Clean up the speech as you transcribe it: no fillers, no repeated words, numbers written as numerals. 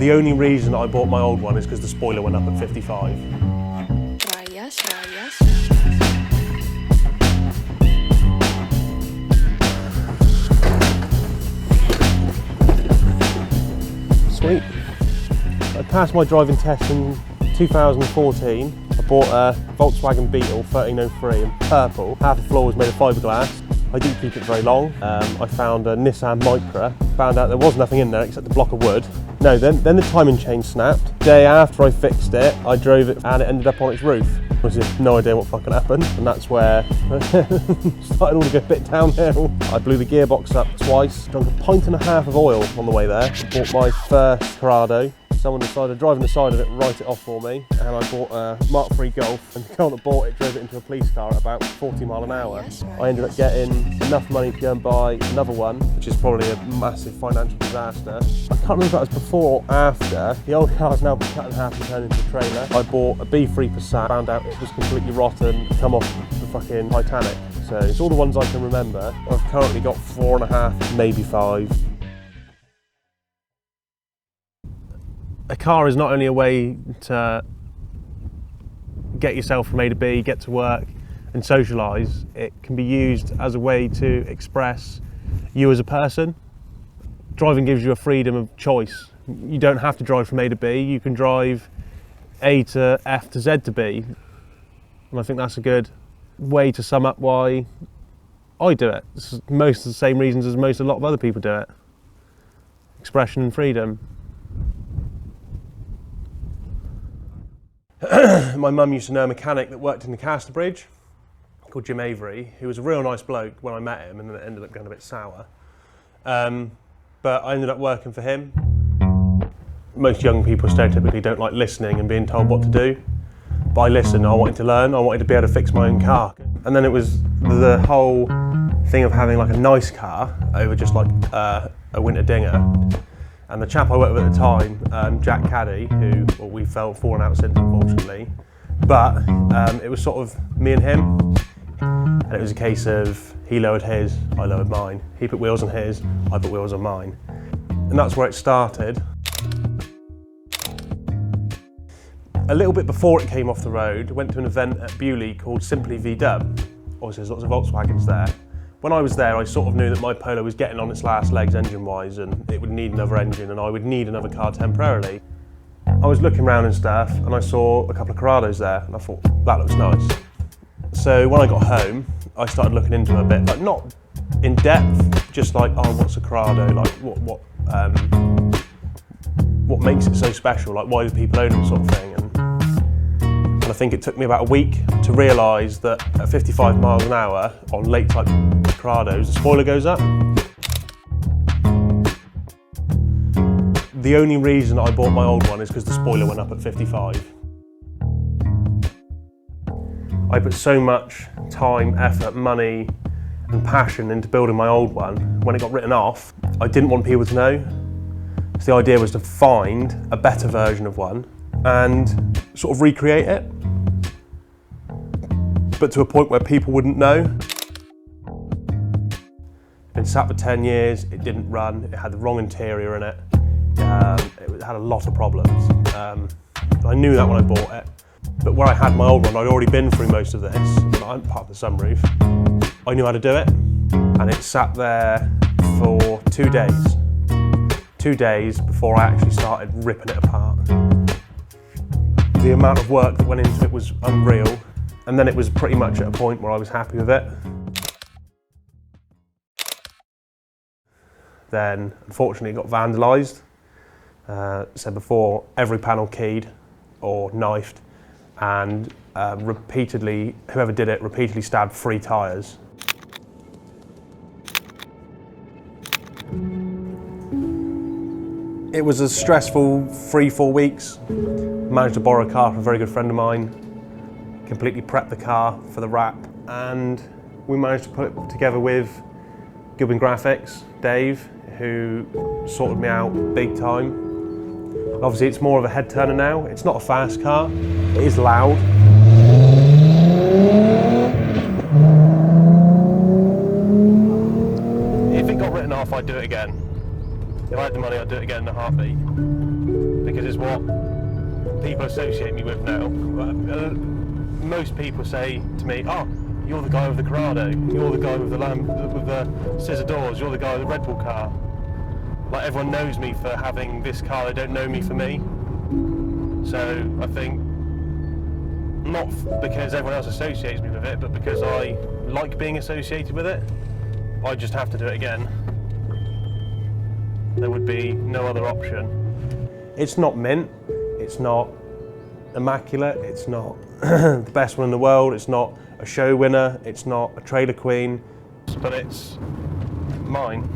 The only reason I bought my old one is because the spoiler went up at 55. Sweet. I passed my driving test in 2014. I bought a Volkswagen Beetle 1303 in purple. Half the floor was made of fiberglass. I didn't keep it very long. I found a Nissan Micra, found out there was nothing in there except a block of wood. No, then the timing chain snapped. The day after I fixed it, I drove it and it ended up on its roof. I had no idea what fucking happened, and that's where it started all to go a bit downhill. I blew the gearbox up twice, drank a pint and a half of oil on the way there. I bought my first Corrado. Someone decided driving the side of it, write it off for me, and I bought a Mark III Golf, and the girl that bought it drove it into a police car at about 40 miles an hour. I ended up getting enough money to go and buy another one, which is probably a massive financial disaster. I can't remember if that was before or after. The old car's now been cut in half and turned into a trailer. I bought a B3 Passat, found out it was completely rotten, come off the fucking Titanic. So it's all the ones I can remember. I've currently got 4.5, maybe 5. A car is not only a way to get yourself from A to B, get to work and socialise, it can be used as a way to express you as a person. Driving gives you a freedom of choice. You don't have to drive from A to B, you can drive A to F to Z to B. And I think that's a good way to sum up why I do it. It's most of the same reasons as a lot of other people do it. Expression and freedom. My mum used to know a mechanic that worked in the Casterbridge called Jim Avery, who was a real nice bloke when I met him, and then it ended up going a bit sour. But I ended up working for him. Most young people stereotypically don't like listening and being told what to do. But I listened, I wanted to learn, I wanted to be able to fix my own car. And then it was the whole thing of having like a nice car over just like a winter dinger. And the chap I worked with at the time, Jack Caddy, who we fell falling out since, unfortunately, but it was sort of me and him, and it was a case of he lowered his, I lowered mine. He put wheels on his, I put wheels on mine. And that's where it started. A little bit before it came off the road, I went to an event at Bewley called Simply V-Dub. Obviously there's lots of Volkswagens there. When I was there, I sort of knew that my Polo was getting on its last legs engine-wise, and it would need another engine, and I would need another car temporarily. I was looking around and stuff, and I saw a couple of Corrados there, and I thought, that looks nice. So when I got home, I started looking into it a bit, like not in depth, just like, oh, what's a Corrado? Like, what makes it so special? Like, why do people own them, sort of thing? And I think it took me about a week to realise that at 55 miles an hour on late type Corrados, the spoiler goes up. The only reason I bought my old one is because the spoiler went up at 55. I put so much time, effort, money and passion into building my old one. When it got written off, I didn't want people to know. So the idea was to find a better version of one and sort of recreate it, but to a point where people wouldn't know. Been sat for 10 years, it didn't run, it had the wrong interior in it, it had a lot of problems. I knew that when I bought it, but where I had my old one, I'd already been through most of this, apart from the sunroof. I knew how to do it, and it sat there for 2 days. 2 days before I actually started ripping it apart. The amount of work that went into it was unreal, and then it was pretty much at a point where I was happy with it. Then, unfortunately, it got vandalised. So before, every panel keyed or knifed, and repeatedly, whoever did it, repeatedly stabbed 3 tyres. It was a stressful 3-4 weeks. Managed to borrow a car from a very good friend of mine, completely prepped the car for the wrap, and we managed to put it together with Gilbin Graphics, Dave, who sorted me out big time. Obviously it's more of a head turner now. It's not a fast car, it is loud. If it got written off, I'd do it again. If I had the money, I'd do it again in a heartbeat. Because it's what people associate me with now. Most people say to me, oh, you're the guy with the Corrado, you're the guy with the scissor doors, you're the guy with the Red Bull car. Like, everyone knows me for having this car, they don't know me for me. So I think, not because everyone else associates me with it, but because I like being associated with it, I just have to do it again. There would be no other option. It's not mint, it's not immaculate, it's not the best one in the world, it's not a show winner, it's not a trailer queen, but it's mine.